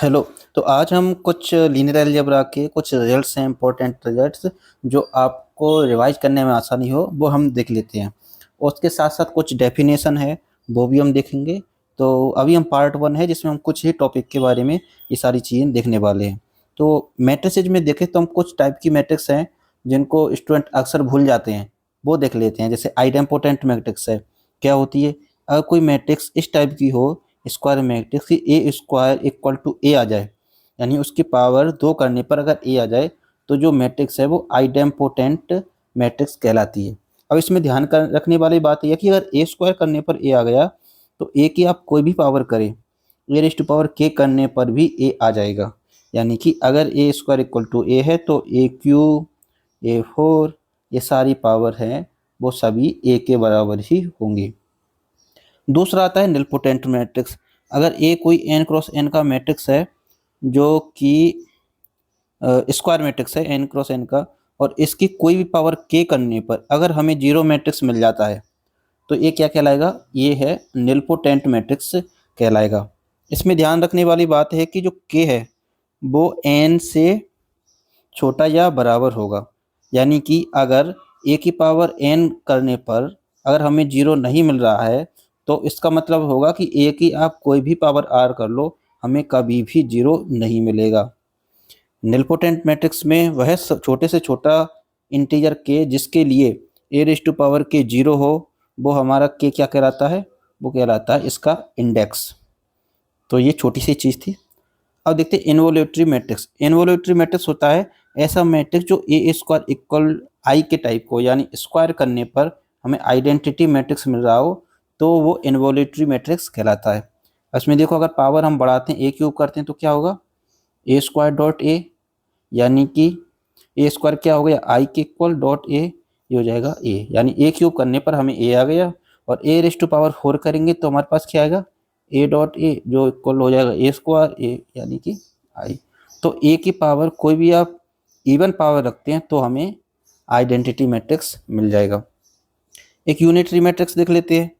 Hello. तो आज हम कुछ लीनियर अलजेब्रा के कुछ रिजल्ट्स हैं, इंपॉर्टेंट रिजल्ट्स जो आपको रिवाइज करने में आसानी हो वो हम देख लेते हैं। और उसके साथ साथ कुछ डेफिनेशन है वो भी हम देखेंगे। तो अभी हम पार्ट वन है जिसमें हम कुछ ही टॉपिक के बारे में ये सारी चीज़ें देखने वाले हैं। तो मैट्रिसेज में देखें तो हम कुछ टाइप की मैट्रिक्स हैं जिनको स्टूडेंट अक्सर भूल जाते हैं, वो देख लेते हैं। जैसे आइडेम्पोटेंट मैट्रिक्स है, क्या होती है? अगर कोई मैट्रिक्स इस टाइप की हो, स्क्वायर मैट्रिक्स की ए स्क्वायर इक्वल टू ए आ जाए, यानी उसकी पावर 2 करने पर अगर ए आ जाए, तो जो मैट्रिक्स है वो आइडेम्पोटेंट मैट्रिक्स कहलाती है। अब इसमें ध्यान कर रखने वाली बात यह है कि अगर ए स्क्वायर करने पर ए आ गया, तो ए की आप कोई भी पावर करें, ए रेज़ टू पावर के करने पर भी ए आ जाएगा। यानी कि अगर ए स्क्वायर इक्वल टू ए है तो ए क्यूब, ए फोर, ये सारी पावर हैं वो सभी ए के बराबर ही होंगी। दूसरा आता है निलपोटेंट मैट्रिक्स। अगर ए कोई एन क्रॉस एन का मैट्रिक्स है जो कि स्क्वायर मैट्रिक्स है एन क्रॉस एन का, और इसकी कोई भी पावर के करने पर अगर हमें जीरो मैट्रिक्स मिल जाता है, तो ये क्या कहलाएगा? ये है निलपोटेंट मैट्रिक्स कहलाएगा। इसमें ध्यान रखने वाली बात है कि जो के है वो एन से छोटा या बराबर होगा। यानी कि अगर ए की पावर एन करने पर अगर हमें जीरो नहीं मिल रहा है, तो इसका मतलब होगा कि ए की आप कोई भी पावर आर कर लो, हमें कभी भी जीरो नहीं मिलेगा। निलपोटेंट मैट्रिक्स में वह छोटे से छोटा इंटीजर के जिसके लिए ए रेज़ टू पावर के जीरो हो, वो हमारा के क्या कहलाता है? वो कहलाता है इसका इंडेक्स। तो ये छोटी सी चीज़ थी। अब देखते हैं इन्वोल्यूटरी मैट्रिक्स। इन्वोल्यूटरी मैट्रिक्स होता है ऐसा मैट्रिक्स जो ए स्क्वायर इक्वल आई के टाइप को, यानी स्क्वायर करने पर हमें आइडेंटिटी मैट्रिक्स मिल रहा हो, तो वो इन्वोल्यूटरी मैट्रिक्स कहलाता है। इसमें देखो, अगर पावर हम बढ़ाते हैं, ए क्यूब करते हैं, तो क्या होगा? ए स्क्वायर डॉट ए, यानी कि ए स्क्वायर क्या हो गया? आई के इक्वल डॉट ए, ये हो जाएगा ए, यानी ए क्यूब करने पर हमें ए आ गया। और ए रेज़ टू पावर 4 करेंगे तो हमारे पास क्या आएगा? ए डॉट ए, जो इक्वल हो जाएगा ए स्क्वायर ए, यानी कि आई। तो ए की पावर कोई भी आप इवन पावर रखते हैं तो हमें आइडेंटिटी मैट्रिक्स मिल जाएगा। एक यूनिटरी मैट्रिक्स देख लेते हैं।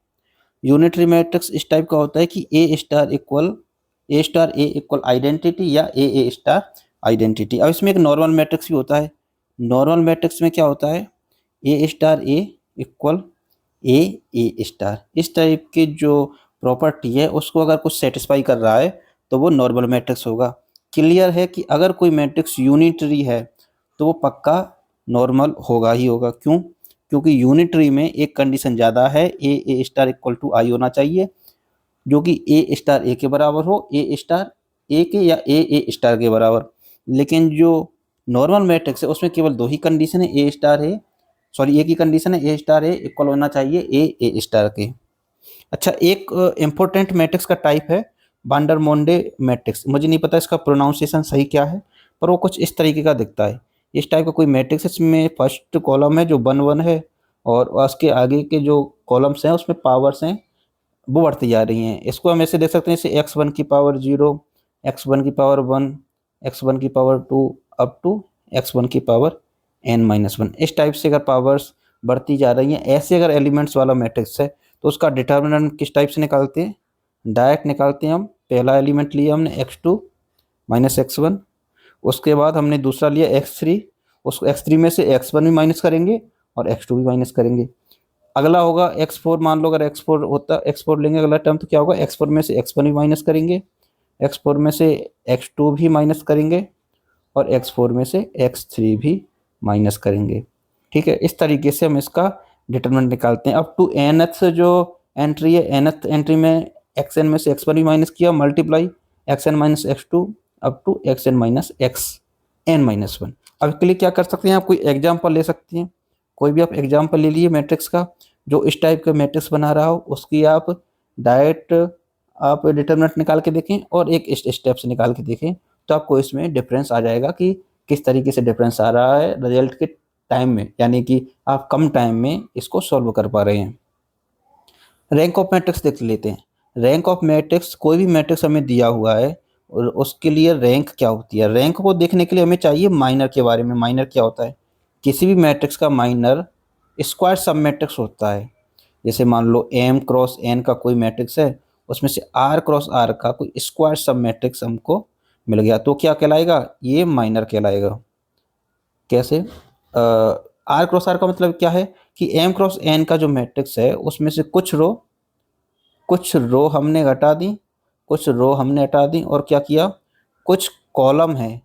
यूनिटरी मैट्रिक्स इस टाइप का होता है कि ए स्टार ए इक्वल आइडेंटिटी या ए स्टार आइडेंटिटी। अब इसमें एक नॉर्मल मैट्रिक्स भी होता है। नॉर्मल मैट्रिक्स में क्या होता है? ए स्टार ए इक्वल ए स्टार। इस टाइप की जो प्रॉपर्टी है उसको अगर कुछ सेटिस्फाई कर रहा है तो वो नॉर्मल मैट्रिक्स होगा। क्लियर है कि अगर कोई मैट्रिक्स यूनिटरी है तो वो पक्का नॉर्मल होगा ही होगा। क्यों? क्योंकि यूनिटरी में एक कंडीशन ज़्यादा है, ए स्टार इक्वल टू आई होना चाहिए, जो कि ए स्टार ए के बराबर हो, ए स्टार ए के या ए स्टार के बराबर। लेकिन जो नॉर्मल मैट्रिक्स है उसमें केवल दो ही कंडीशन है, ए स्टार ए, सॉरी एक ही कंडीशन है, ए स्टार ए इक्वल होना चाहिए ए स्टार के। अच्छा, एक इम्पोर्टेंट मैट्रिक्स का टाइप है वांडर मोंडे मैट्रिक्स। मुझे नहीं पता इसका प्रोनाउंसिएशन सही क्या है, पर वो कुछ इस तरीके का दिखता है। इस टाइप का कोई मैट्रिक्स, इसमें फर्स्ट कॉलम है जो 1 1 है, और उसके आगे के जो कॉलम्स हैं उसमें पावर्स हैं वो बढ़ती जा रही हैं। इसको हम ऐसे देख सकते हैं, जैसे x1 की पावर 0, x1 की पावर 1, x1 की पावर 2, अप टू x1 की पावर n-1। इस टाइप से अगर पावर्स बढ़ती जा रही हैं, ऐसे अगर एलिमेंट्स वाला मैट्रिक्स है, तो उसका डिटर्मिनेंट किस टाइप से निकालते हैं? डायरेक्ट निकालते हैं हम। पहला एलिमेंट लिया हमने x2 माइनस x1, उसके बाद हमने दूसरा लिया x3, उसको x3 में से x1 भी माइनस करेंगे और x2 भी माइनस करेंगे। अगला होगा x4। मान लो अगर x4 होता, x4 लेंगे अगला टर्म, तो क्या होगा? x4 में से x1 भी माइनस करेंगे, x4 में से x2 भी माइनस करेंगे, और x4 में से x3 भी माइनस करेंगे। ठीक है, इस तरीके से हम इसका डिटरमिनेंट निकालते हैं। अब टू nth जो एंट्री है, nth एंट्री में xn में से x1 भी माइनस किया, multiply xn minus x2 up to xn minus xn-1। अब इसके लिए क्या कर सकते हैं? आप कोई एग्जाम्पल ले सकते हैं। कोई भी आप एग्जाम्पल ले लीजिए मैट्रिक्स का जो इस टाइप का मैट्रिक्स बना रहा हो, उसकी आप डायरेक्ट आप डिटरमिनेंट निकाल के देखें और एक स्टेप से निकाल के देखें, तो आपको इसमें डिफरेंस आ जाएगा कि किस तरीके से डिफरेंस आ रहा है रिजल्ट के टाइम में, यानी कि आप कम टाइम में इसको सॉल्व कर पा रहे हैं। रैंक ऑफ मैट्रिक्स देख लेते हैं। रैंक ऑफ मैट्रिक्स, कोई भी मैट्रिक्स हमें दिया हुआ है और उसके लिए रैंक क्या होती है, रैंक को देखने के लिए हमें चाहिए माइनर के बारे में। माइनर क्या होता है? किसी भी मैट्रिक्स का माइनर स्क्वायर सब मैट्रिक्स होता है। जैसे मान लो m क्रॉस n का कोई मैट्रिक्स है, उसमें से r क्रॉस r का कोई स्क्वायर सब मैट्रिक्स हमको मिल गया तो क्या कहलाएगा, ये माइनर कहलाएगा। कैसे, आर क्रॉस आर का मतलब क्या है कि एम क्रॉस एन का जो मैट्रिक्स है उसमें से कुछ रो हमने घटा दी, कुछ रो हमने हटा दी, और क्या किया, कुछ कॉलम है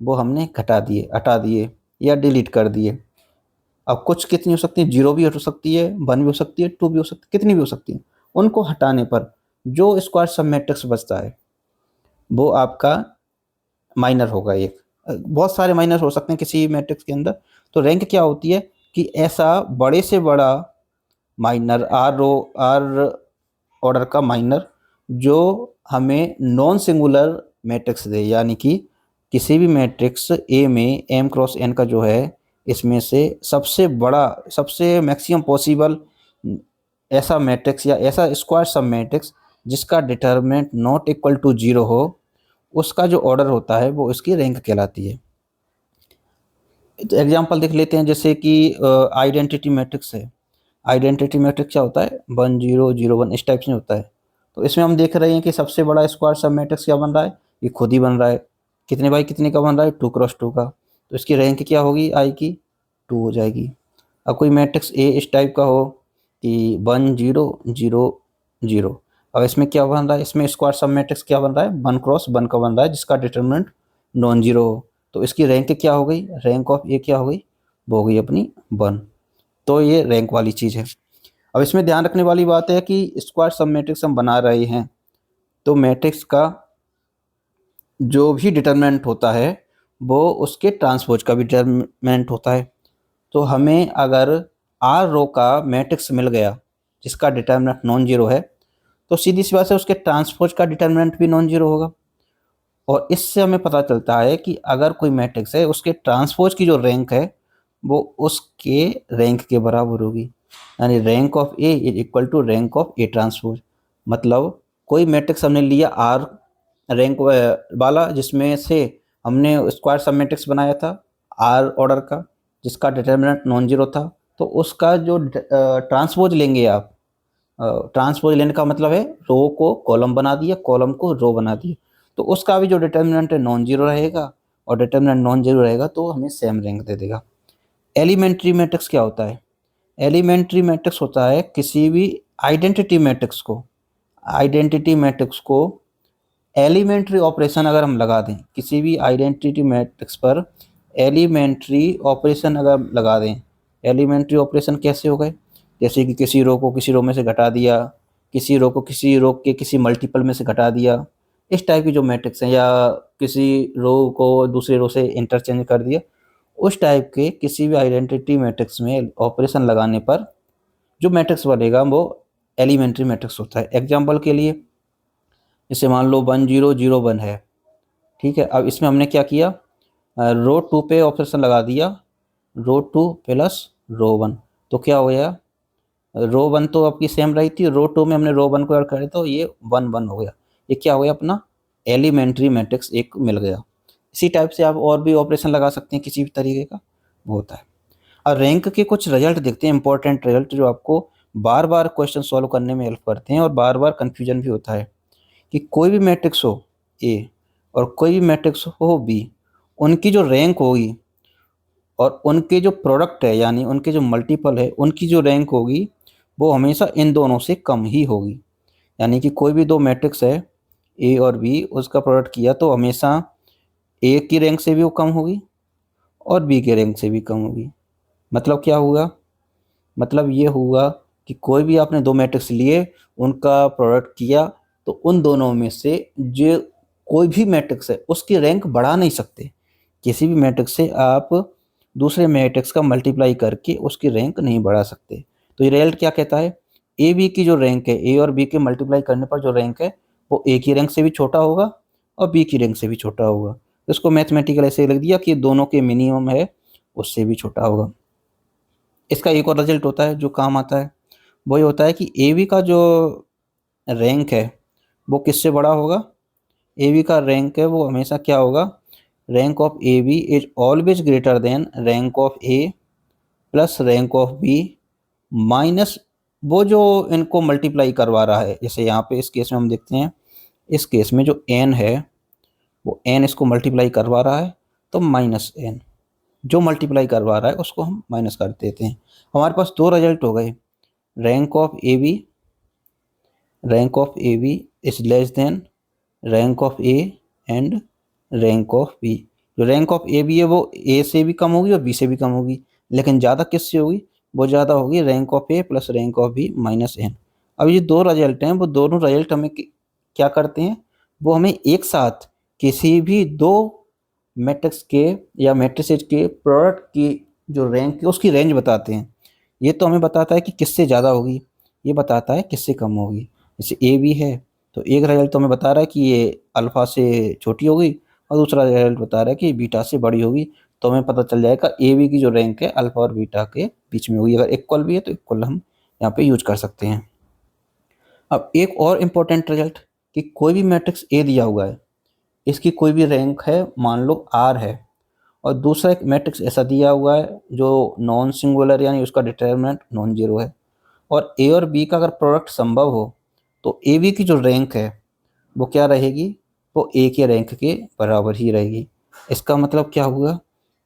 वो हमने घटा दिए, हटा दिए या डिलीट कर दिए। अब कुछ कितनी हो सकती है, 0 भी हो सकती है, 1 भी हो सकती है, 2 भी हो सकती है, कितनी भी हो सकती है। उनको हटाने पर जो स्क्वायर सब मैट्रिक्स बचता है वो आपका माइनर होगा एक। बहुत सारे माइनर हो सकते हैं किसी मैट्रिक्स के अंदर। तो रैंक क्या होती है कि ऐसा बड़े से बड़ा माइनर, आर ऑर्डर का माइनर जो हमें नॉन सिंगुलर मैट्रिक्स दे, यानी कि किसी भी मैट्रिक्स ए में एम क्रॉस एन का जो है इसमें से सबसे बड़ा, सबसे मैक्सिमम पॉसिबल ऐसा मैट्रिक्स या ऐसा स्क्वायर सब मैट्रिक्स जिसका डिटर्मिनेंट नॉट इक्वल टू 0 हो, उसका जो ऑर्डर होता है वो इसकी रैंक कहलाती है। तो एग्जांपल देख लेते हैं, जैसे कि आइडेंटिटी मैट्रिक्स है। आइडेंटिटी मैट्रिक्स क्या होता है, 1 0 0 1 इस टाइप से होता है। तो इसमें हम देख रहे हैं कि सबसे बड़ा स्क्वायर सब मैट्रिक्स क्या बन रहा है, ये खुद ही बन रहा है। कितने बाई कितने का बन रहा है, 2 क्रॉस 2 का। तो इसकी रैंक क्या होगी, आई की 2 हो जाएगी। अब कोई मैट्रिक्स ए इस टाइप का हो कि 1 0 0 0, अब इसमें क्या बन रहा है, इसमें स्क्वायर सब मैट्रिक्स क्या बन रहा है, 1 क्रॉस 1 का बन रहा है जिसका डिटरमिनेंट नॉन जीरो हो। तो इसकी रैंक क्या हो गई, रैंक ऑफ ए क्या हो गई, वो हो गई अपनी 1। तो ये रैंक वाली चीज़ है। अब इसमें ध्यान रखने वाली बात है कि स्क्वायर सब मैट्रिक्स हम बना रहे हैं तो मैट्रिक्स का जो भी डिटरमिनेंट होता है वो उसके ट्रांसपोज का भी डिटरमिनेंट होता है। तो हमें अगर आर रो का मैट्रिक्स मिल गया जिसका डिटरमिनेंट नॉन जीरो है तो सीधी सी बात है उसके ट्रांसपोज का डिटरमिनेंट भी नॉन जीरो होगा। और इससे हमें पता चलता है कि अगर कोई मैट्रिक्स है उसके ट्रांसपोज की जो रैंक है वो उसके रैंक के बराबर होगी, यानी rank of A is equal to rank of A transpose. मतलब कोई मैट्रिक्स हमने लिया आर रैंक वाला जिसमें से हमने स्क्वायर सब मैट्रिक्स बनाया था आर ऑर्डर का जिसका डिटरमिनेंट नॉन जीरो था, तो उसका जो ट्रांसपोज लेंगे आप, ट्रांसपोज लेने का मतलब है रो को कॉलम बना दिया, कॉलम को रो बना दिया, तो उसका भी जो डिटर्मिनेंट है नॉन जीरो रहेगा, और डिटर्मिनेंट नॉन जीरो रहेगा तो हमें सेम रैंक दे देगा। एलिमेंट्री मैट्रिक्स क्या होता है, एलिमेंट्री मैट्रिक्स होता है किसी भी आइडेंटिटी मैट्रिक्स को, आइडेंटिटी मैट्रिक्स को एलिमेंट्री ऑपरेशन अगर हम लगा दें, किसी भी आइडेंटिटी मैट्रिक्स पर एलिमेंट्री ऑपरेशन अगर लगा दें। एलिमेंट्री ऑपरेशन कैसे हो गए, जैसे कि किसी रो को किसी रो में से घटा दिया, किसी रो को किसी रो के किसी मल्टीपल में से घटा दिया, इस टाइप की जो मैट्रिक्स हैं, या किसी रो को दूसरे रो से इंटरचेंज कर दिया, उस टाइप के किसी भी आइडेंटिटी मैट्रिक्स में ऑपरेशन लगाने पर जो मैट्रिक्स बनेगा वो एलिमेंट्री मैट्रिक्स होता है। एग्जाम्पल के लिए जैसे मान लो 1 0 0 1 है, ठीक है। अब इसमें हमने क्या किया, रो 2 पे ऑपरेशन लगा दिया, रो 2 प्लस रो 1, तो क्या हो गया, रो 1 तो आपकी सेम रही थी, रो 2 में हमने रो 1 को ऐड करे तो ये 1 1 हो गया। ये क्या हो गया, अपना एलिमेंट्री मैट्रिक्स एक मिल गया। इसी टाइप से आप और भी ऑपरेशन लगा सकते हैं किसी भी तरीके का, वो होता है। और रैंक के कुछ रिजल्ट देखते हैं, इंपॉर्टेंट रिजल्ट जो आपको बार बार क्वेश्चन सॉल्व करने में हेल्प करते हैं और बार बार कन्फ्यूजन भी होता है कि कोई भी मैट्रिक्स हो ए और कोई भी मैट्रिक्स हो बी, उनकी जो रैंक होगी और उनके जो प्रोडक्ट है यानी उनके जो मल्टीपल है उनकी जो रैंक होगी वो हमेशा इन दोनों से कम ही होगी। यानी कि कोई भी दो मैट्रिक्स है ए और बी, उसका प्रोडक्ट किया तो हमेशा ए की रैंक से भी वो कम होगी और बी के रैंक से भी कम होगी। मतलब क्या हुआ, मतलब ये हुआ कि कोई भी आपने दो मैट्रिक्स लिए, उनका प्रोडक्ट किया तो उन दोनों में से जो कोई भी मैट्रिक्स है उसकी रैंक बढ़ा नहीं सकते। किसी भी मैट्रिक्स से आप दूसरे मैट्रिक्स का मल्टीप्लाई करके उसकी रैंक नहीं बढ़ा सकते। तो ये रिजल्ट क्या कहता है, ए बी की जो रैंक है, ए और बी के मल्टीप्लाई करने पर जो रैंक है वो ए की रैंक से भी छोटा होगा और बी की रैंक से भी छोटा होगा। तो इसको मैथमेटिकल ऐसे लिख दिया कि दोनों के मिनिमम है उससे भी छोटा होगा। इसका एक और रिजल्ट होता है जो काम आता है, वही होता है कि ए बी का जो रैंक है वो किससे बड़ा होगा, ए बी का रैंक है वो हमेशा क्या होगा, rank of A B is always greater than rank of A plus rank of B minus वो जो इनको मल्टीप्लाई करवा रहा है। जैसे यहाँ पे इस केस में हम देखते हैं, इस केस में जो एन है वो n इसको मल्टीप्लाई करवा रहा है तो माइनस n, जो मल्टीप्लाई करवा रहा है उसको हम माइनस कर देते हैं। हमारे पास दो रिजल्ट हो गए, rank of A B is less than rank of A and rank of B. जो रैंक ऑफ ए बी है वो ए से भी कम होगी और बी से भी कम होगी, लेकिन ज़्यादा किससे होगी, वो ज़्यादा होगी rank of A plus rank of B minus N. अब ये दो रिजल्ट हैं, वो दोनों रिजल्ट हमें क्या करते हैं, वो हमें एक साथ किसी भी दो मैट्रिक्स के या मैट्रिसेज के प्रोडक्ट की जो रैंक है उसकी रेंज बताते हैं। ये तो हमें बताता है कि किससे ज़्यादा होगी, ये बताता है किससे कम होगी। जैसे ए बी है तो एक रिजल्ट तो हमें बता रहा है कि ये अल्फ़ा से छोटी होगी और दूसरा रिजल्ट बता रहा है कि बीटा से बड़ी होगी। तो हमें पता चल जाएगा ए बी की जो रैंक है अल्फ़ा और बीटा के बीच में होगी। अगर इक्वल भी है तो इक्वल हम यहाँ पे यूज कर सकते हैं। अब एक और इम्पोर्टेंट रिजल्ट कि कोई भी मैट्रिक्स ए दिया हुआ है, इसकी कोई भी रैंक है, मान लो आर है, और दूसरा एक मैट्रिक्स ऐसा दिया हुआ है जो नॉन सिंगुलर यानी उसका डिटर्मिनेंट नॉन जीरो है, और ए और बी का अगर प्रोडक्ट संभव हो तो ए बी की जो रैंक है वो क्या रहेगी, वो ए के रैंक के बराबर ही रहेगी। इसका मतलब क्या हुआ,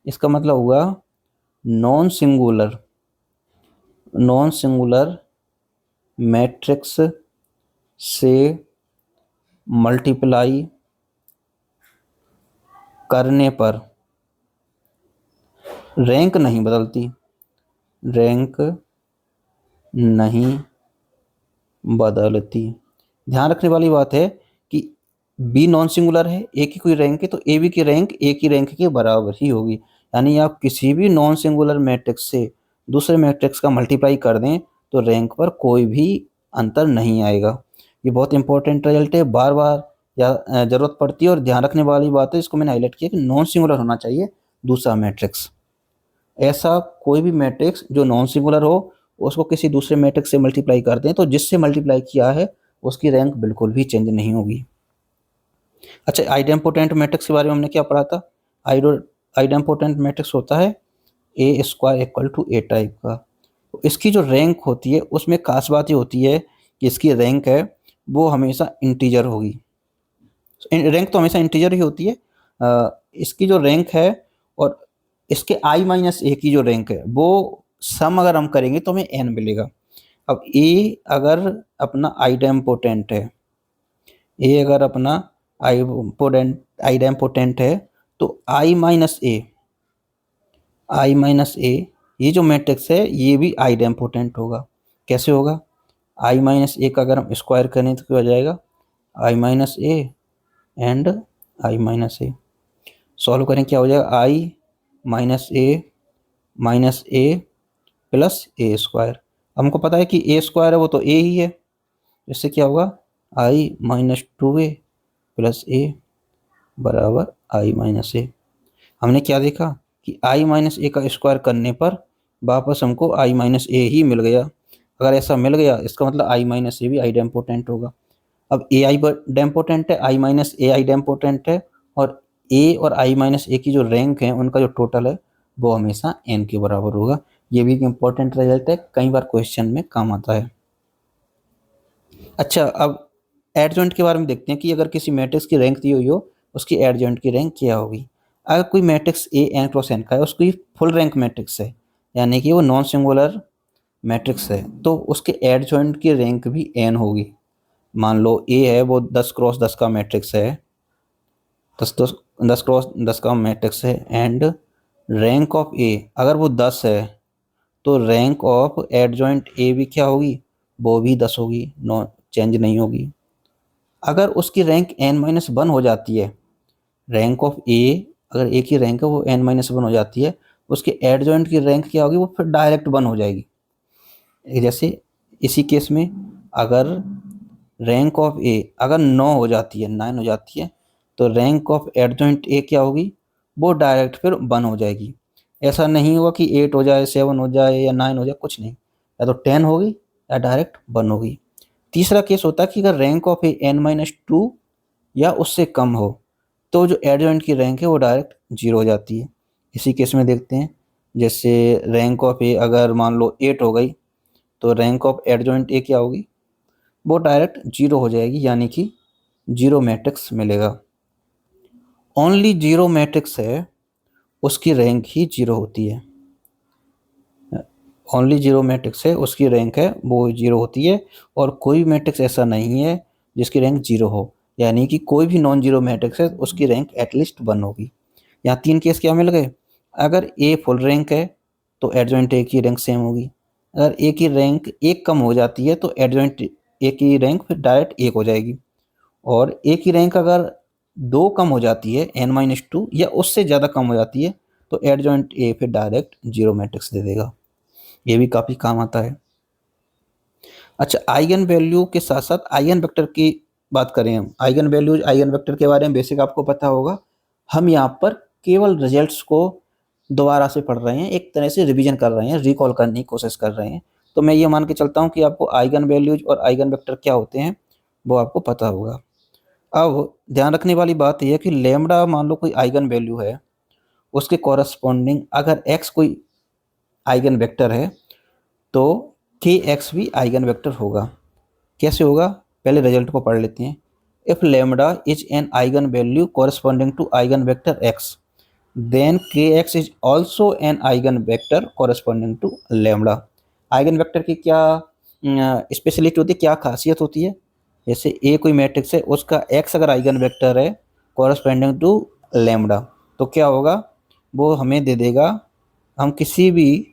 इसका मतलब हुआ नॉन सिंगुलर मैट्रिक्स से मल्टीप्लाई करने पर रैंक नहीं बदलती, रैंक नहीं बदलती। ध्यान रखने वाली बात है कि बी नॉन सिंगुलर है, ए की कोई रैंक है तो ए बी की रैंक ए की रैंक के बराबर ही होगी। यानी आप किसी भी नॉन सिंगुलर मैट्रिक्स से दूसरे मैट्रिक्स का मल्टीप्लाई कर दें तो रैंक पर कोई भी अंतर नहीं आएगा। ये बहुत इंपॉर्टेंट रिजल्ट है, बार बार या ज़रूरत पड़ती है, और ध्यान रखने वाली बात है, इसको मैंने हाईलाइट किया कि नॉन सिंगुलर होना चाहिए दूसरा मैट्रिक्स। ऐसा कोई भी मैट्रिक्स जो नॉन सिंगुलर हो उसको किसी दूसरे मैट्रिक्स से मल्टीप्लाई कर दें तो जिससे मल्टीप्लाई किया है उसकी रैंक बिल्कुल भी चेंज नहीं होगी। अच्छा, आइडेम्पोटेंट मैट्रिक्स के बारे में हमने क्या पढ़ा था। आइडेम्पोटेंट मैट्रिक्स होता है A square equal to A type का। तो इसकी जो रैंक होती है उसमें खास बात ये होती है कि इसकी रैंक है वो हमेशा इंटीजर होगी। रैंक तो हमेशा इंटीजर ही होती है। इसकी जो रैंक है और इसके आई माइनस ए की जो रैंक है वो सम अगर हम करेंगे तो हमें एन मिलेगा। अब ए अगर अपना आइडेम्पोटेंट है, ए अगर अपना आइडेम्पोटेंट है तो आई माइनस ए ये जो मैट्रिक्स है ये भी आइडेम्पोटेंट होगा। कैसे होगा, आई माइनस ए का अगर हम स्क्वायर करें तो क्या हो जाएगा, I minus A and I minus A. Solve करें क्या हो जाएगा, I minus A plus A square. हमको पता है कि ए स्क्वायर है वो तो ए ही है, इससे क्या होगा आई माइनस टू ए प्लस ए बराबर आई माइनस ए। हमने क्या देखा कि आई माइनस ए का स्क्वायर करने पर वापस हमको आई माइनस ए ही मिल गया। अगर ऐसा मिल गया इसका मतलब आई माइनस ए भी आइडेम्पोटेंट होगा। अब ए आई डेम्पोटेंट है, आई माइनस ए आई डेम्पोटेंट है, और ए और आई माइनस ए की जो रैंक है उनका जो टोटल है वो हमेशा एन के बराबर होगा। ये भी एक इम्पोर्टेंट रिजल्ट है, कई बार क्वेश्चन में काम आता है। अच्छा, अब एडजॉइंट के बारे में देखते हैं कि अगर किसी मैट्रिक्स की रैंक दी हुई हो उसकी एडजॉइंट की रैंक क्या होगी। अगर कोई matrix A N cross N का है, उसकी फुल रैंक मैट्रिक्स है यानी कि वो नॉन सिंगुलर मैट्रिक्स है, तो उसके एडजॉइंट की रैंक भी एन होगी। मान लो ए है वो 10 क्रॉस 10 का मैट्रिक्स है, 10 क्रॉस 10 का मैट्रिक्स है, एंड रैंक ऑफ ए अगर वो 10 है तो रैंक ऑफ एडजॉइंट ए भी क्या होगी, वो भी 10 होगी, नो चेंज नहीं होगी। अगर उसकी रैंक n माइनस वन हो जाती है, रैंक ऑफ ए अगर ए की रैंक है वो n माइनस वन हो जाती है, उसके एडजॉइंट की रैंक क्या होगी, वो फिर डायरेक्ट वन हो जाएगी। जैसे इसी केस में अगर रैंक ऑफ ए अगर 9 हो जाती है, 9 हो जाती है, तो रैंक ऑफ एडजॉइंट ए क्या होगी, वो डायरेक्ट फिर 1 हो जाएगी। ऐसा नहीं होगा कि 8 हो जाए, 7 हो जाए या 9 हो जाए, कुछ नहीं, या तो 10 होगी या डायरेक्ट 1 होगी। तीसरा केस होता है कि अगर rank of A n minus two या उससे कम हो तो जो एडजॉइंट की रैंक है वो डायरेक्ट 0 हो जाती है। इसी केस में देखते हैं, जैसे रैंक ऑफ ए अगर मान लो 8 हो गई तो रैंक ऑफ एडजॉइंट ए क्या होगी, वो डायरेक्ट 0 हो जाएगी, यानी कि 0 मैट्रिक्स मिलेगा। ओनली जीरो मैट्रिक्स है उसकी रैंक ही जीरो होती है। ओनली जीरो मैट्रिक्स है उसकी रैंक है वो जीरो होती है, और कोई मैट्रिक्स ऐसा नहीं है जिसकी रैंक जीरो हो, यानी कि कोई भी नॉन जीरो मैट्रिक्स है उसकी रैंक एटलीस्ट वन होगी। यहाँ तीन केस क्या मिल गए। अगर ए फुल रैंक है तो एडजॉइंट ए की रैंक सेम होगी। अगर ए की रैंक एक कम हो जाती है तो एडजॉइंट ए की रैंक फिर डायरेक्ट एक हो जाएगी, और ए की रैंक अगर दो कम हो जाती है n-2 या उससे ज़्यादा कम हो जाती है तो एडजॉइंट ए फिर डायरेक्ट जीरो मैट्रिक्स दे देगा। ये भी काफ़ी काम आता है। अच्छा, आइगन वैल्यू के साथ साथ आइगन वेक्टर की बात करें हम। आइगन वैल्यूज आइगन वेक्टर के बारे में बेसिक आपको पता होगा। हम यहाँ पर केवल रिजल्ट्स को दोबारा से पढ़ रहे हैं, एक तरह से रिवीजन कर रहे हैं, रिकॉल करने की कोशिश कर रहे हैं। तो मैं ये मान के चलता हूँ कि आपको आइगन वैल्यूज और आइगन वेक्टर क्या होते हैं वो आपको पता होगा। अब ध्यान रखने वाली बात यह है कि लैम्बडा मान लो कोई आइगन वैल्यू है, उसके कॉरस्पॉन्डिंग अगर एक्स कोई आइगन वेक्टर है तो के एक्स भी आइगन वेक्टर होगा। कैसे होगा, पहले रिजल्ट को पढ़ लेते हैं। If lambda is an eigenvalue corresponding to eigenvector X, then K X is also an eigenvector corresponding to lambda. Eigenvector की क्या स्पेशलिटी होती है, क्या खासियत होती है। जैसे ए कोई मैट्रिक्स है, उसका एक्स अगर आइगन वेक्टर है कॉरस्पॉन्डिंग टू लैम्बडा, तो क्या होगा, वो हमें दे देगा। हम किसी भी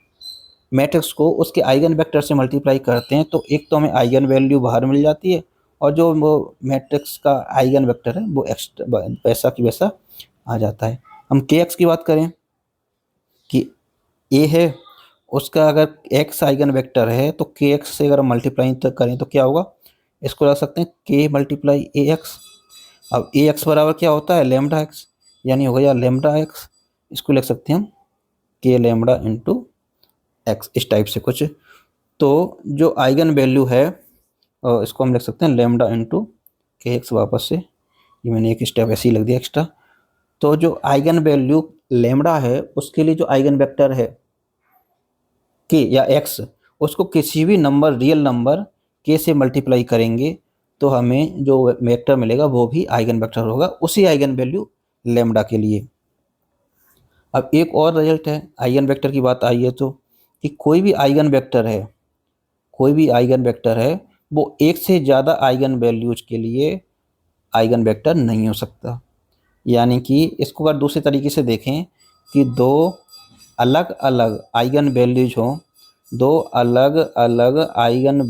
मैट्रिक्स को उसके आइगन वेक्टर से मल्टीप्लाई करते हैं तो एक तो हमें आइगन वैल्यू बाहर मिल जाती है, और जो वो मैट्रिक्स का आइगन वेक्टर है वो एक्स्ट्रा वैसा की वैसा आ जाता है। हम के एक्स की बात करें कि ए है, उसका अगर एक्स आइगन वेक्टर है तो के एक्स से अगर हम मल्टीप्लाई करें तो क्या होगा, इसको रख सकते हैं के मल्टीप्लाई ए एक्स। अब ए एक्स बराबर क्या होता है, लैम्बडा एक्स, यानी हो गया लैम्बडा एक्स। इसको लिख सकते हैं हम के लैम्बडा इंटू एक्स, इस टाइप से कुछ। तो जो आइगन वैल्यू है इसको हम लिख सकते हैं लैम्बडा इंटू के एक्स। वापस से ये मैंने एक स्टेप ऐसे ही लग दिया एक्स्ट्रा। तो जो आइगन वैल्यू लैम्बडा है उसके लिए जो आइगन वेक्टर है के या एक्स, उसको किसी भी नंबर रियल नंबर के से मल्टीप्लाई करेंगे तो हमें जो वेक्टर मिलेगा वो भी आइगन वेक्टर होगा, उसी आइगन वैल्यू लैम्बडा के लिए। अब एक और रिजल्ट है, आइगन वेक्टर की बात आई है तो, कि कोई भी आइगन वेक्टर है, कोई भी आइगन वेक्टर है वो एक से ज़्यादा आइगन वैल्यूज के लिए आइगन वेक्टर नहीं हो सकता। यानी कि इसको अगर दूसरे तरीके से देखें कि दो अलग अलग आइगन वैल्यूज हों, दो अलग अलग आइगन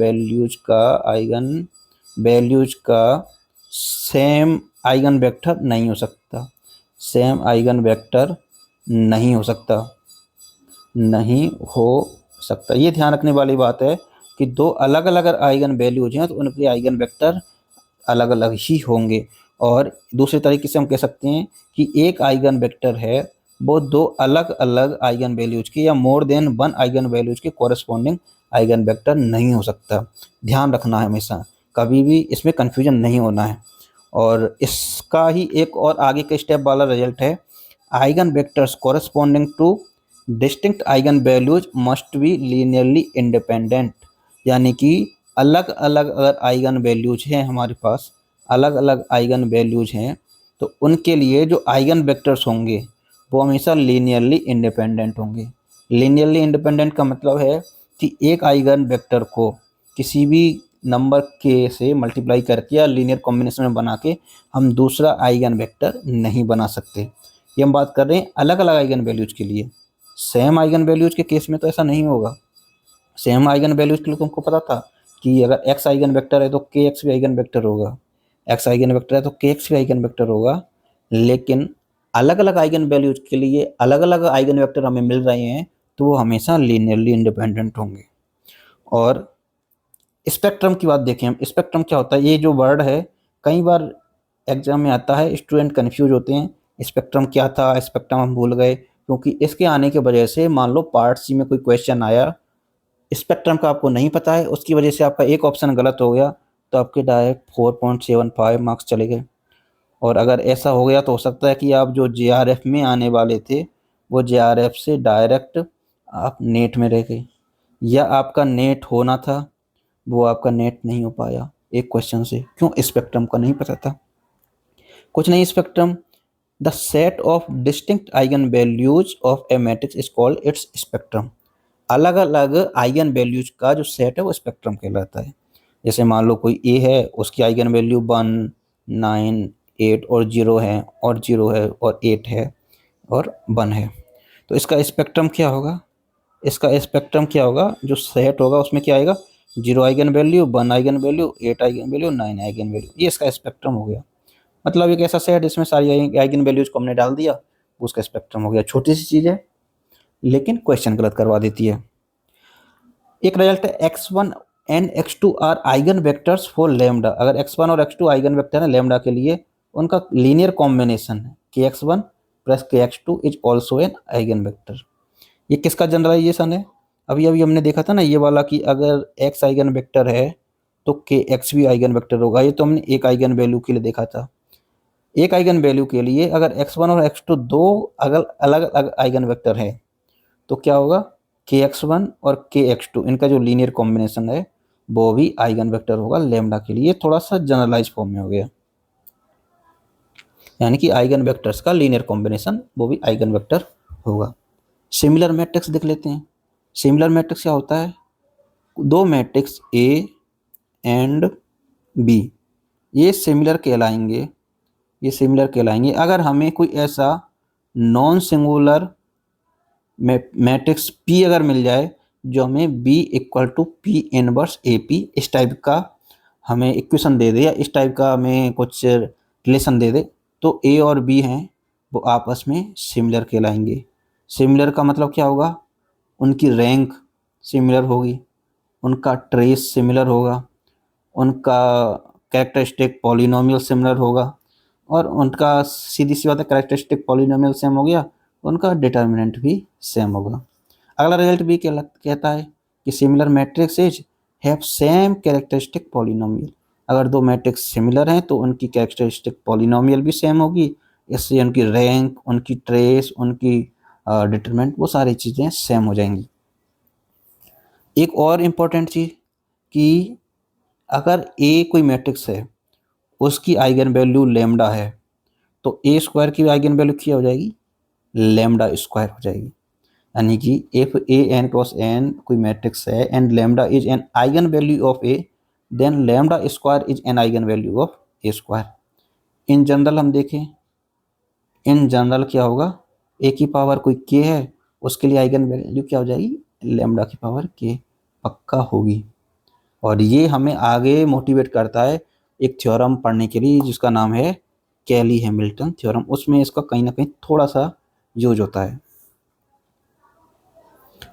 वैल्यूज का सेम आइगन वेक्टर नहीं हो सकता। सेम आइगन वेक्टर नहीं हो सकता, नहीं हो सकता। ये ध्यान रखने वाली बात है कि दो अलग अलग आइगन वैल्यूज हैं तो उनके आइगन वेक्टर अलग अलग ही होंगे। और दूसरे तरीके से हम कह सकते हैं कि एक आइगन वेक्टर है वो दो अलग अलग आइगन वैल्यूज के या more than one eigen values के कॉरस्पॉन्डिंग आइगन वेक्टर नहीं हो सकता। ध्यान रखना है हमेशा, कभी भी इसमें कन्फ्यूजन नहीं होना है। और इसका ही एक और आगे के स्टेप वाला रिजल्ट है, eigen vectors corresponding two distinct eigen values must be linearly independent. यानी कि अलग अलग अगर आइगन वैल्यूज हैं हमारे पास, अलग अलग आइगन वैल्यूज हैं तो उनके लिए जो आइगन वेक्टर्स होंगे वो हमेशा लीनियरली इंडिपेंडेंट होंगे। लीनियरली इंडिपेंडेंट का मतलब है कि एक आइगन वेक्टर को किसी भी नंबर के से मल्टीप्लाई करके या लीनियर कॉम्बिनेशन में बना के हम दूसरा आइगन वेक्टर नहीं बना सकते। ये हम बात कर रहे हैं अलग अलग आइगन वैल्यूज के लिए। सेम आइगन वैल्यूज के केस में तो ऐसा नहीं होगा। सेम आइगन वैल्यूज के लिए तुमको पता था कि अगर एक्स आइगन वेक्टर है तो के एक्स भी आइगन वेक्टर होगा, एक्स आइगन वेक्टर है तो के एक्स भी आइगन वेक्टर होगा। लेकिन अलग अलग आइगन वैल्यूज के लिए अलग अलग आइगन वेक्टर हमें मिल रहे हैं तो वो हमेशा लीनियरली इंडिपेंडेंट होंगे। और स्पेक्ट्रम की बात देखें हम, स्पेक्ट्रम क्या होता है, ये जो वर्ड है कई बार एग्जाम में आता है, स्टूडेंट कंफ्यूज होते हैं स्पेक्ट्रम क्या था, स्पेक्ट्रम हम भूल गए। क्योंकि इसके आने की वजह से मान लो पार्ट सी में कोई क्वेश्चन आया, स्पेक्ट्रम का आपको नहीं पता है, उसकी वजह से आपका एक ऑप्शन गलत हो गया तो आपके डायरेक्ट 4.75 मार्क्स चले गए। और अगर ऐसा हो गया तो हो सकता है कि आप जो जेआरएफ में आने वाले थे वो जेआरएफ से डायरेक्ट आप नेट में रह गए, या आपका नेट होना था वो आपका नेट नहीं हो पाया एक क्वेश्चन से। क्यों, स्पेक्ट्रम का नहीं पता था। कुछ नहीं, spectrum the set of distinct eigen values of A matrix is called its spectrum. अलग अलग आइगन वैल्यूज का जो सेट है वो स्पेक्ट्रम कहलाता है। जैसे मान लो कोई ए है, उसकी आइगन वैल्यू 1, 9, 8 और 0 है, और 0 है और 8 है और 1 है। तो इसका स्पेक्ट्रम क्या होगा? इसका स्पेक्ट्रम क्या होगा? जो सेट होगा उसमें क्या आएगा? 0 eigen value, 1 eigen value, 8 eigen value, 9 eigen value. ये इसका स्पेक्ट्रम हो गया। मतलब एक ऐसा सेट जिसमें सारी आइगन वैल्यूज को हमने डाल दिया, उसका स्पेक्ट्रम हो गया। छोटी सी चीज़ है लेकिन क्वेश्चन गलत करवा देती है। एक रिजल्ट है x1 and x2 are eigen vectors for lambda. अगर x1 और x2 आइगन वेक्टर है लैम्डा के लिए, उनका लीनियर कॉम्बिनेशन है kx1 plus kx2 is also an eigen vector. ये किसका जनरलाइजेशन है? अभी अभी हमने देखा था ना ये वाला कि अगर x आइगन वेक्टर है तो kx भी आइगन वेक्टर होगा। ये तो हमने एक आइगन वैल्यू के लिए देखा था। एक आइगन वैल्यू के लिए अगर x1 और x2 दो अलग अलग आइगन वेक्टर है तो क्या होगा? kx1 और kx2 इनका जो लीनियर कॉम्बिनेशन है वो भी आइगन वेक्टर होगा लैम्डा के लिए। थोड़ा सा जनरलाइज फॉर्म में हो गया, यानी कि आइगन वेक्टर्स का लीनियर कॉम्बिनेशन वो भी आइगन वेक्टर होगा। सिमिलर मैट्रिक्स देख लेते हैं। सिमिलर मैट्रिक्स क्या होता है? दो मैट्रिक्स ए एंड बी, ये सिमिलर कहलाएंगे। ये सिमिलर कहलाएंगे अगर हमें कोई ऐसा नॉन सिंगुलर मैट्रिक्स P अगर मिल जाए जो हमें B equal to P inverse AP इस टाइप का हमें इक्वेशन दे दे, या इस टाइप का हमें कुछ रिलेशन दे दे, तो A और B हैं वो आपस में सिमिलर कहलाएंगे। सिमिलर का मतलब क्या होगा? उनकी रैंक सिमिलर होगी, उनका ट्रेस सिमिलर होगा, उनका कैरेक्टरिस्टिक पॉलिनोमियल सिमिलर होगा, और उनका सीधी सी बात है कैरेक्टरिस्टिक पॉलिनोमियल सेम हो गया, उनका डिटर्मिनेंट भी सेम होगा। अगला रिजल्ट भी कहता है कि similar matrix have same characteristic polynomial. अगर दो मैट्रिक्स सिमिलर हैं तो उनकी कैरेक्टरिस्टिक पॉलिनोमियल भी सेम होगी, इससे उनकी रैंक, उनकी ट्रेस, उनकी डिटरमिनेंट वो सारी चीज़ें सेम हो जाएंगी। एक और इम्पोर्टेंट चीज़ कि अगर ए कोई मैट्रिक्स है उसकी आइगन वैल्यू लैम्डा है तो ए स्क्वायर की आइगन वैल्यू क्या हो जाएगी? लैम्डा स्क्वायर हो जाएगी। यानी कि if A N cross n कोई मैट्रिक्स है and lambda is an eigenvalue of A, then lambda square is an eigenvalue of A square. In general हम देखें, इन जनरल क्या होगा? ए की पावर कोई के है, उसके लिए आइगन वैल्यू क्या हो जाएगी? लैम्डा की पावर के पक्का होगी। और ये हमें आगे मोटिवेट करता है एक थ्योरम पढ़ने के लिए जिसका नाम है कैली हैमिल्टन थ्योरम। उसमें इसका कहीं ना कहीं थोड़ा सा यूज होता है।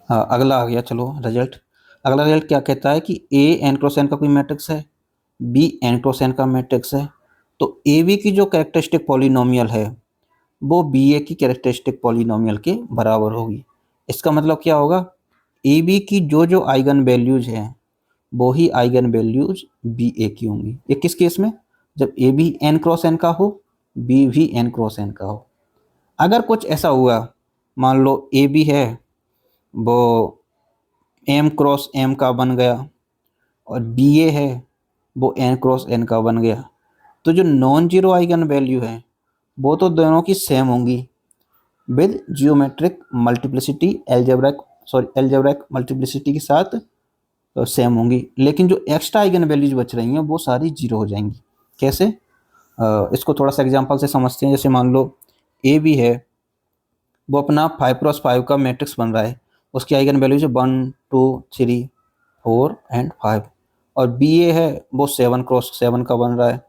हाँ, अगला आ गया चलो रिजल्ट। अगला रिजल्ट क्या कहता है कि ए एन क्रॉस एन का कोई मैट्रिक्स है, बी एन क्रॉस एन का मैट्रिक्स है, तो ए बी की जो कैरेक्टरिस्टिक पॉलिनोमियल है वो बी ए की कैरेक्टरिस्टिक पॉलिनोमियल के बराबर होगी। इसका मतलब क्या होगा? ए बी की जो जो आइगन वैल्यूज हैं वो ही आइगन वैल्यूज बी ए की होंगी। ये किस केस में? जब ए भी एन क्रॉस एन का हो, बी भी एन क्रॉस एन का हो। अगर कुछ ऐसा हुआ, मान लो ए बी है वो एम क्रॉस एम का बन गया और बी ए है वो एन क्रॉस एन का बन गया, तो जो नॉन जीरो आइगन वैल्यू है वो तो दोनों की सेम होंगी with geometric multiplicity, algebraic multiplicity के साथ सेम होंगी, लेकिन जो एक्स्ट्रा आइगन वैल्यूज बच रही हैं वो सारी जीरो हो जाएंगी। कैसे? इसको थोड़ा सा एग्जांपल से समझते हैं। जैसे मान लो ए बी है, वो अपना 5x5 का मैट्रिक्स बन रहा है, उसकी आइगन वैल्यूज है 1, 2, 3, 4 एंड 5, और बी ए है वो 7x7 का बन रहा है,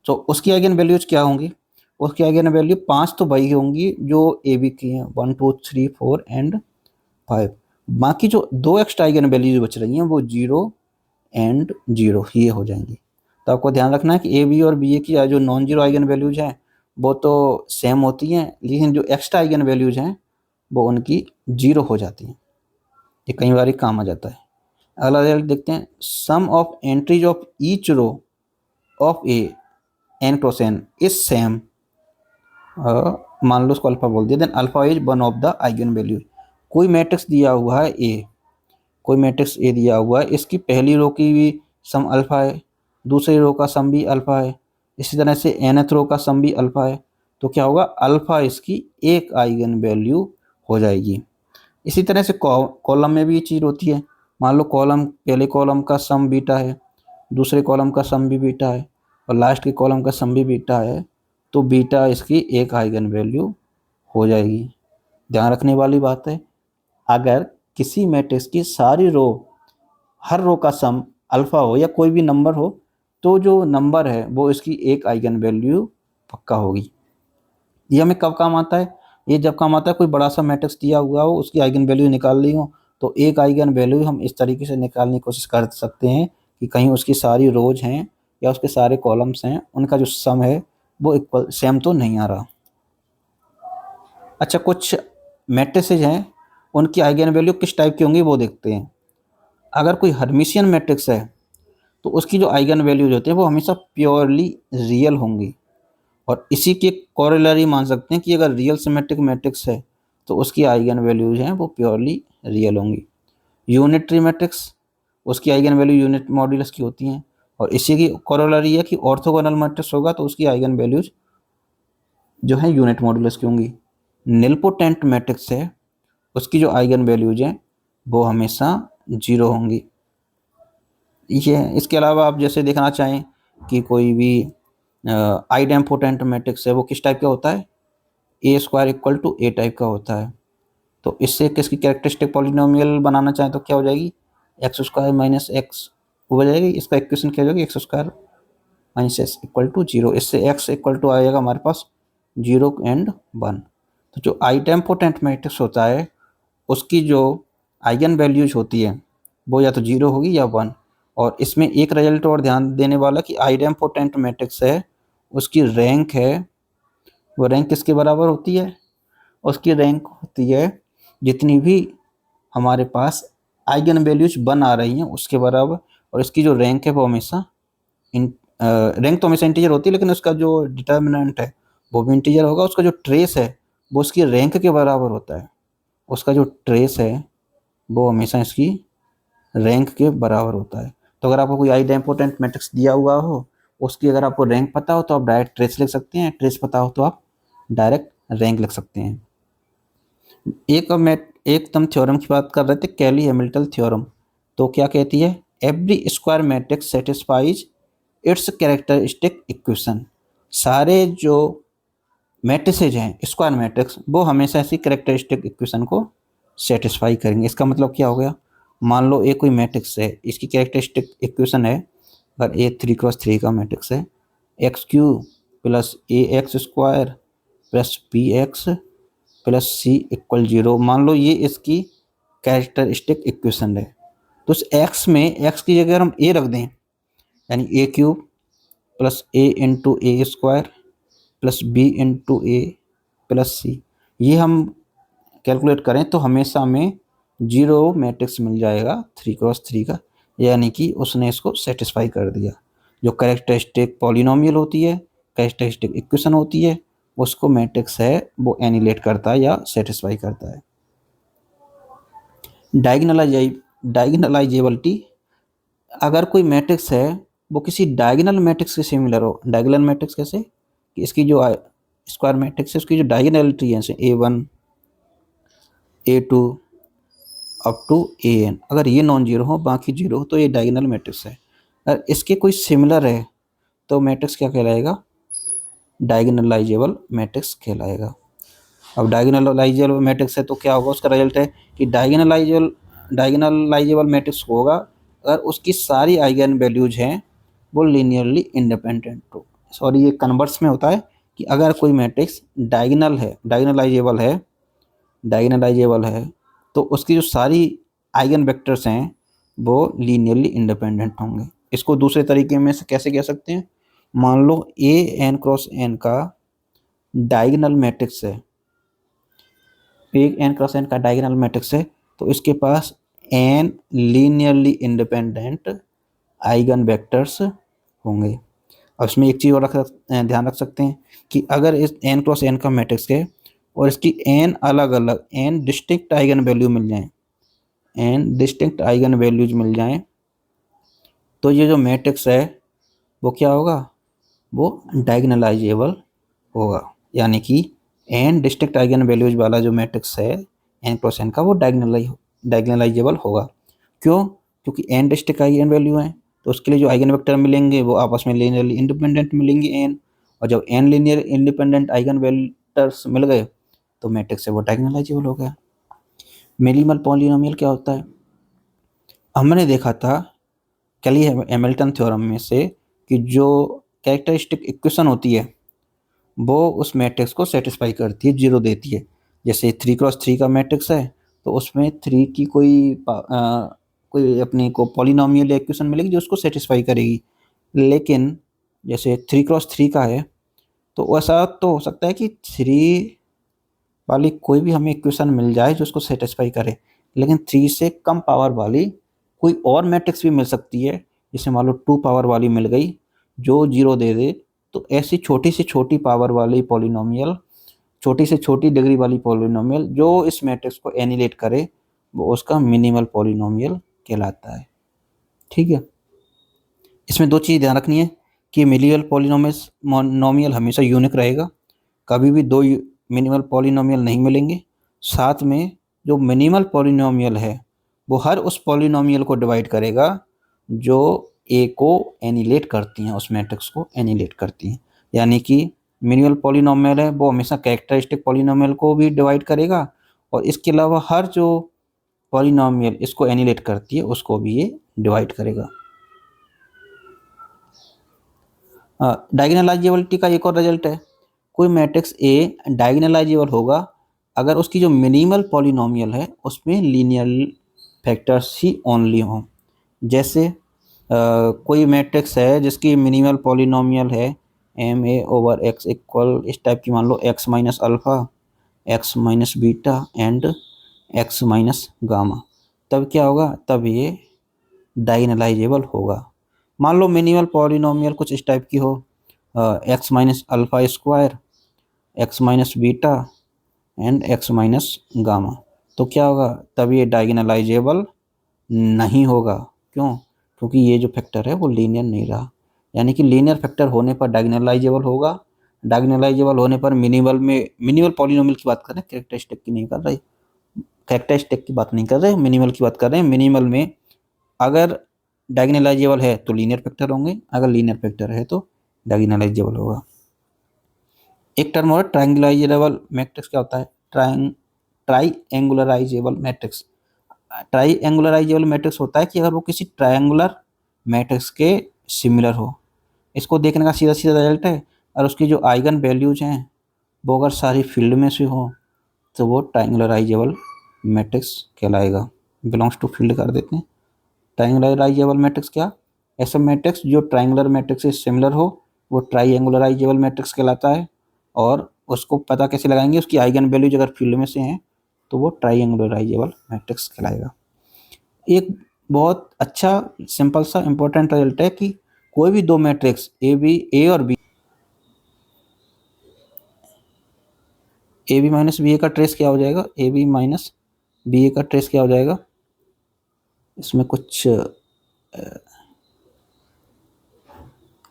तो उसकी आइगन वैल्यूज क्या होंगी? उसकी आइगन वैल्यू 5 तो वही होंगी जो ए बी की हैं, 1, 2, 3, 4 एंड 5। बाकी जो दो एक्स्ट्रा आइगन वैल्यूज बच रही हैं वो 0 एंड 0 ये हो जाएंगी। तो आपको ध्यान रखना है कि ए बी और बी ए की जो नॉन जीरो आइगन वैल्यूज हैं वो तो सेम होती हैं, लेकिन जो एक्स्ट्रा आइगन वैल्यूज हैं वो उनकी 0 हो जाती हैं। ये कई बार काम आ जाता है। अगला रिजल्ट देखते हैं। Sum of entries of each row of A N cross N is same. मान लो उसको अल्फा बोल दिया, then alpha is one of the eigenvalue. कोई मैट्रिक्स दिया हुआ है ए, कोई मैट्रिक्स ए दिया हुआ है, इसकी पहली रो की भी सम अल्फा है, दूसरी रो का सम भी अल्फा है, इसी तरह से nth रो का सम भी अल्फा है, तो क्या होगा, अल्फा इसकी एक आइगन वैल्यू हो जाएगी। इसी तरह से कॉलम में भी ये चीज़ होती है। मान लो कॉलम, पहले कॉलम का सम बीटा है, दूसरे कॉलम का सम भी बीटा है, और लास्ट के कॉलम का सम भी बीटा है, तो बीटा इसकी एक आइगन वैल्यू हो जाएगी। ध्यान रखने वाली बात है, अगर किसी मैट्रिक्स की सारी रो, हर रो का सम अल्फा हो या कोई भी नंबर हो, तो जो नंबर है वो इसकी एक आइगन वैल्यू पक्का होगी। ये हमें कब काम आता है, ये जब काम आता है कोई बड़ा सा मैट्रिक्स दिया हुआ हो, उसकी आइगन वैल्यू निकालनी हो, तो एक आइगन वैल्यू हम इस तरीके से निकालने की कोशिश कर सकते हैं कि कहीं उसकी सारी रोज हैं या उसके सारे कॉलम्स हैं, उनका जो सम है वो इक्वल सेम तो नहीं आ रहा। अच्छा, कुछ मैट्रिसेज हैं, उनकी आइगन वैल्यू किस टाइप की होंगी वो देखते हैं। अगर कोई हर्मिशियन मैट्रिक्स है तो उसकी जो आइगन वैल्यूज होती है वो हमेशा प्योरली रियल होंगी, और इसी के कोरिलरी मान सकते हैं कि अगर रियल सिमेट्रिक मैट्रिक्स है तो उसकी आइगन वैल्यूज हैं वो प्योरली रियल होंगी। यूनिटरी मैट्रिक्स, उसकी आइगन वैल्यू यूनिट मॉड्यूलस की होती हैं, और इसी की कोरिलरी है कि ऑर्थोगोनल मैट्रिक्स होगा तो उसकी आइगन वैल्यूज जो है यूनिट मॉड्यूलस की होंगी। निलपोटेंट मैट्रिक्स है, उसकी जो आइगन वैल्यूज हैं वो हमेशा जीरो होंगी। ये इसके अलावा आप जैसे देखना चाहें कि कोई भी आइडेम्पोटेंट मैट्रिक्स है, वो किस टाइप का होता है, A square equal to A type का होता है। तो इससे किसकी कैरेक्टरिस्टिक पॉलिनोमियल बनाना चाहें तो क्या हो जाएगी, एक्स स्क्वायर माइनस एक्स हो जाएगी। इसका इक्वेशन क्या हो जाएगी, x square minus x equal to zero. इससे एक्स इक्वल टू आएगा हमारे पास 0 एंड 1। तो जो आइडेम्पोटेंट मैट्रिक्स होता है उसकी जो आइगन वैल्यूज होती है वो या तो 0 होगी या 1। और इसमें एक रिजल्ट और ध्यान देने वाला कि आइडेम्पोटेंट मैट्रिक्स है, उसकी रैंक है, वो रैंक किसके बराबर होती है, उसकी रैंक होती है जितनी भी हमारे पास आइगन वैल्यूज 1 आ रही हैं उसके बराबर। और इसकी जो रैंक है वो हमेशा रैंक तो हमेशा इंटीजर होती है, लेकिन उसका जो डिटर्मिनेंट है वो भी इंटीजर होगा। उसका जो ट्रेस है वो उसकी रैंक के बराबर होता है, उसका जो ट्रेस है वो हमेशा इसकी रैंक के बराबर होता है। तो अगर आपको कोई आइडेम्पोटेंट मैट्रिक्स दिया हुआ हो, उसकी अगर आपको रैंक पता हो तो आप डायरेक्ट ट्रेस लिख सकते हैं, ट्रेस पता हो तो आप डायरेक्ट रैंक लिख सकते हैं। एकदम थ्योरम की बात कर रहे थे, कैली हैमिल्टन थ्योरम। तो क्या कहती है, every square matrix satisfies it's characteristic equation. सारे जो मैट्रिसेज हैं स्क्वायर मैट्रिक्स वो हमेशा इसी कैरेक्टरिस्टिक इक्वेशन को सेटिस्फाई करेंगे। इसका मतलब क्या हो गया, मान लो ए कोई मैट्रिक्स है, इसकी कैरेक्टरिस्टिक इक्वेशन है, अगर ए 3x3 का मैट्रिक्स है, X cube plus A X square plus B X plus C equal 0। मान लो ये इसकी कैरेक्टरिस्टिक इक्वेशन है। तो उस एक्स में एक्स की जगह हम ए रख दें, यानी ए क्यूब प्लस ए इंटू ए स्क्वायर प्लस बी इंटू ए प्लस सी, ये हम कैलकुलेट करें तो हमेशा हमें 0 मैट्रिक्स मिल जाएगा 3x3 का, यानी कि उसने इसको सेटिस्फाई कर दिया। जो कैरेक्टरिस्टिक पॉलिनोमियल होती है, कैरेक्टरिस्टिक इक्वेशन होती है, उसको मैट्रिक्स है वो एनिलेट करता है या सेटिस्फाई करता है। डायगोनलाइजेबिलिटी, अगर कोई मैट्रिक्स है वो किसी डायगोनल मैट्रिक्स के सिमिलर हो। डायगोनल मैट्रिक्स कैसे, कि इसकी जो स्क्वायर मैट्रिक्स है उसकी जो डायगोनलिटी है, A1 A2 up to AN, अगर ये नॉन जीरो हो बाकी जीरो हो तो ये डायगोनल मैट्रिक्स है। अगर इसके कोई सिमिलर है तो मैट्रिक्स क्या कहलाएगा, डायगोनलाइजेबल मैट्रिक्स कहलाएगा। अब डायगोनलाइजेबल मैट्रिक्स है तो क्या होगा, उसका रिजल्ट है कि डायगोनलाइजेबल मैट्रिक्स होगा अगर उसकी सारी आइगन वैल्यूज हैं वो लीनियरली इंडिपेंडेंट हो। सॉरी, ये कन्वर्स में होता है कि अगर कोई मैट्रिक्स डायगोनलाइजेबल है तो उसकी जो सारी आइगन वेक्टर्स हैं वो लीनियरली इंडिपेंडेंट होंगे। इसको दूसरे तरीके में से कैसे कह सकते हैं, मान लो A n क्रॉस n का डायगोनल मैट्रिक्स है, n क्रॉस n का डायगोनल मैट्रिक्स है, तो इसके पास n linearly independent eigen vectors होंगे। अब इसमें एक चीज़ और ध्यान रख सकते हैं कि अगर इस n क्रॉस n का मैट्रिक्स है और इसकी n अलग अलग n डिस्टिंक्ट आइगन वैल्यू मिल जाएं, n डिस्टिंक्ट आइगन वैल्यूज मिल जाएं, तो ये जो मैट्रिक्स है वो क्या होगा, वो डायगोनलाइजेबल होगा। यानी कि एन डिस्ट्रिक्ट आइगन वैल्यूज वाला जो मैट्रिक्स है एन क्रॉस एन का, वो डायगोनलाइजेबल होगा। क्यों? क्योंकि एन डिस्ट्रिक्ट आइगन वैल्यू है, तो उसके लिए जो आइगन वेक्टर मिलेंगे वो आपस में लीनियरली इंडिपेंडेंट मिलेंगे एन, और जब N linear independent eigenvectors मिल गए तो मैट्रिक्स है वो डायगोनलाइजेबल हो गया। मिनिमल पॉलिनोमियल क्या होता है? हमने देखा था कैली हैमिल्टन थ्योरम में से कि जो कैरेक्टरिस्टिक इक्वेशन होती है वो उस मैट्रिक्स को सेटिस्फाई करती है, जीरो देती है। जैसे 3x3 का मैट्रिक्स है तो उसमें 3 की कोई अपनी को पॉलिनोमियल इक्वेशन मिलेगी जो उसको सेटिस्फाई करेगी। लेकिन जैसे 3x3 का है तो ऐसा तो हो सकता है कि 3 वाली कोई भी हमें इक्वेशन मिल जाए जो उसको सेटिस्फाई करे, लेकिन 3 से कम पावर वाली कोई और मैट्रिक्स भी मिल सकती है, जैसे मान लो 2 पावर वाली मिल गई जो जीरो दे दे। तो ऐसी छोटी से छोटी पावर वाली पॉलिनोमियल, छोटी से छोटी डिग्री वाली पॉलिनोमियल जो इस मैट्रिक्स को एनिलेट करे वो उसका मिनिमल पॉलिनोमियल कहलाता है। ठीक है, इसमें दो चीज़ ध्यान रखनी है कि मिनिमल पॉलिनोमियल हमेशा यूनिक रहेगा, कभी भी दो मिनिमल पॉलिनोमियल नहीं मिलेंगे। साथ में जो मिनिमल पॉलिनोमियल है वो हर उस पॉलिनोमियल को डिवाइड करेगा जो ए को एनिलेट करती हैं, उस मैट्रिक्स को एनिलेट करती हैं। यानी कि मिनिमल पॉलिनोमियल है वो हमेशा कैरेक्टरिस्टिक पॉलिनोमियल को भी डिवाइड करेगा, और इसके अलावा हर जो पॉलिनोमियल इसको एनिलेट करती है उसको भी ये डिवाइड करेगा। डायगोनलाइजेबिलिटी का एक और रिजल्ट है, कोई मैट्रिक्स ए डायगोनलाइजेबल होगा अगर उसकी जो मिनिमल पॉलिनोमियल है उसमें लीनियर फैक्टर्स ही ओनली हों। जैसे कोई मैट्रिक्स है जिसकी मिनिमल पॉलिनोमियल है M A over X equal इस टाइप की, मान लो X minus alpha, X minus beta and X minus gamma, तब क्या होगा? तब ये डायगोनलाइजेबल होगा। मान लो मिनिमल पॉलिनोमियल कुछ इस टाइप की हो, x minus alpha square, x minus beta and X minus gamma, तो क्या होगा? तब ये डायगोनलाइजेबल नहीं होगा। क्यों? क्योंकि ये जो फैक्टर है वो लीनियर नहीं रहा। यानी कि लीनियर फैक्टर होने पर डायगोनलाइजेबल होगा, डायगोनलाइजेबल होने पर मिनिमल पॉलिनोमियल की बात कर रहे हैं, कैरेक्टरिस्टिक की नहीं कर रहे, कैरेक्टरिस्टिक की बात नहीं कर रहे, मिनिमल की बात कर रहे हैं। मिनिमल में अगर डायगोनलाइजेबल है तो लीनियर फैक्टर होंगे, अगर लीनियर फैक्टर है तो डायगोनलाइजेबल होगा। एक टर्म और ट्रायंगुलराइजेबल मैट्रिक्स क्या होता है? ट्राईएंगुलराइजेबल मैट्रिक्स। ट्राईएंगुलराइजेबल मैट्रिक्स होता है कि अगर वो किसी ट्रायंगुलर मैट्रिक्स के सिमिलर हो। इसको देखने का सीधा सीधा रिजल्ट है, और उसकी जो आइगन वैल्यूज हैं वो अगर सारी फील्ड में से हो तो वो ट्रायंगुलराइजेबल मैट्रिक्स कहलाएगा। बिलोंग्स टू फील्ड कर देते हैं। ट्रायंगुलराइजेबल मैट्रिक्स क्या? ऐसा मैट्रिक्स जो ट्रायंगुलर मैट्रिक्स से सिमिलर हो वो ट्राईएंगुलराइजेबल मैट्रिक्स कहलाता है। और उसको पता कैसे लगाएंगे? उसकी आइगन वैल्यूज अगर फील्ड में से हैं तो वो ट्राईएंगुलराइजेबल मैट्रिक्स कहलाएगा। एक बहुत अच्छा सिंपल सा इंपॉर्टेंट रिजल्ट है कि कोई भी दो मैट्रिक्स ए और B, A B minus B A का ट्रेस क्या हो जाएगा? A B minus B A का ट्रेस क्या हो जाएगा? इसमें कुछ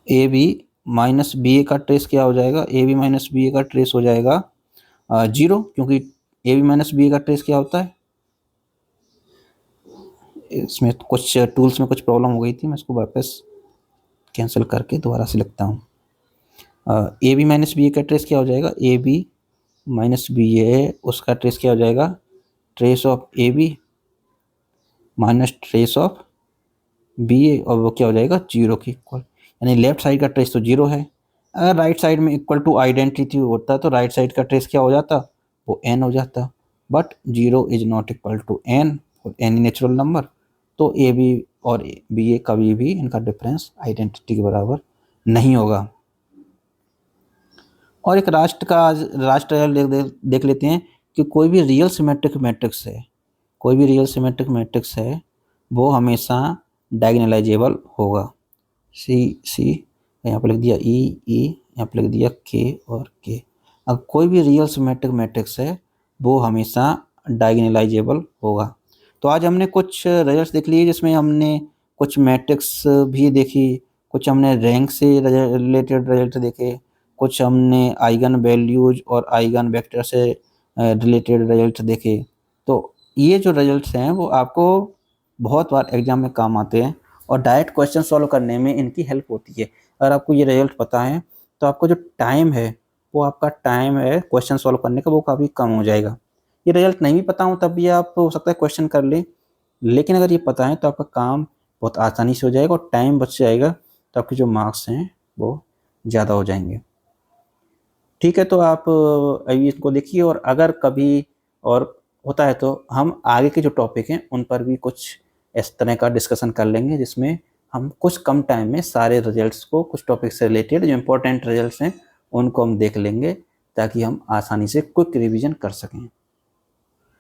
A B minus B A का ट्रेस क्या हो जाएगा? A B minus B A का ट्रेस हो जाएगा जीरो, क्योंकि A B minus B A का ट्रेस क्या होता है? इसमें कुछ टूल्स में कुछ प्रॉब्लम हो गई थी, मैं इसको वापस कैंसिल करके दोबारा से लिखता हूँ। A B minus B A का ट्रेस क्या हो जाएगा? A B minus B A, उसका ट्रेस क्या हो जाएगा? Trace of A B minus trace of B A, और वो क्या हो जाएगा? जीरो के इक्वल। यानी लेफ्ट साइड का ट्रेस तो जीरो है, अगर राइट साइड में इक्वल टू आइडेंटिटी होता तो राइट साइड का ट्रेस क्या हो जाता? वो एन हो जाता। But zero is not equal to n for any natural number, तो ए बी और बी ए कभी भी इनका डिफरेंस आइडेंटिटी के बराबर नहीं होगा। और एक राष्ट्र देख लेते हैं कि कोई भी रियल सिमेट्रिक मैट्रिक्स है, कोई भी रियल सिमेट्रिक मैट्रिक्स है वो हमेशा डायगोनलाइजेबल होगा। सी यहाँ पर लिख दिया ई यहाँ पर लिख दिया के और के। अब कोई भी रियल सिमेट्रिक मैट्रिक्स है वो हमेशा डायगोनलाइजेबल होगा। तो आज हमने कुछ रिजल्ट्स देख लिए जिसमें हमने कुछ मैट्रिक्स भी देखी, कुछ हमने रैंक से रिलेटेड रिजल्ट देखे, कुछ हमने आइगन वैल्यूज और आइगन वेक्टर से रिलेटेड रिजल्ट देखे। तो ये जो रिजल्ट्स हैं वो आपको बहुत बार एग्जाम में काम आते हैं और डायरेक्ट क्वेश्चन सॉल्व करने में इनकी हेल्प होती है। अगर आपको ये रिजल्ट पता है तो आपको जो टाइम है, वो आपका टाइम है क्वेश्चन सॉल्व करने का, वो काफ़ी कम हो जाएगा। ये रिजल्ट नहीं भी पता हो तब भी आप हो सकता है क्वेश्चन कर लें, लेकिन अगर ये पता है तो आपका काम बहुत आसानी से हो जाएगा और टाइम बच जाएगा, तो आपके जो मार्क्स हैं वो ज़्यादा हो जाएंगे। ठीक है, तो आप अभी इसको देखिए, और अगर कभी और होता है तो हम आगे के जो टॉपिक हैं उन पर भी कुछ इस तरह का डिस्कशन कर लेंगे, जिसमें हम कुछ कम टाइम में सारे रिजल्ट्स को, कुछ टॉपिक से रिलेटेड जो इम्पोर्टेंट रिजल्ट्स हैं उनको हम देख लेंगे, ताकि हम आसानी से क्विक रिवीजन कर सकें।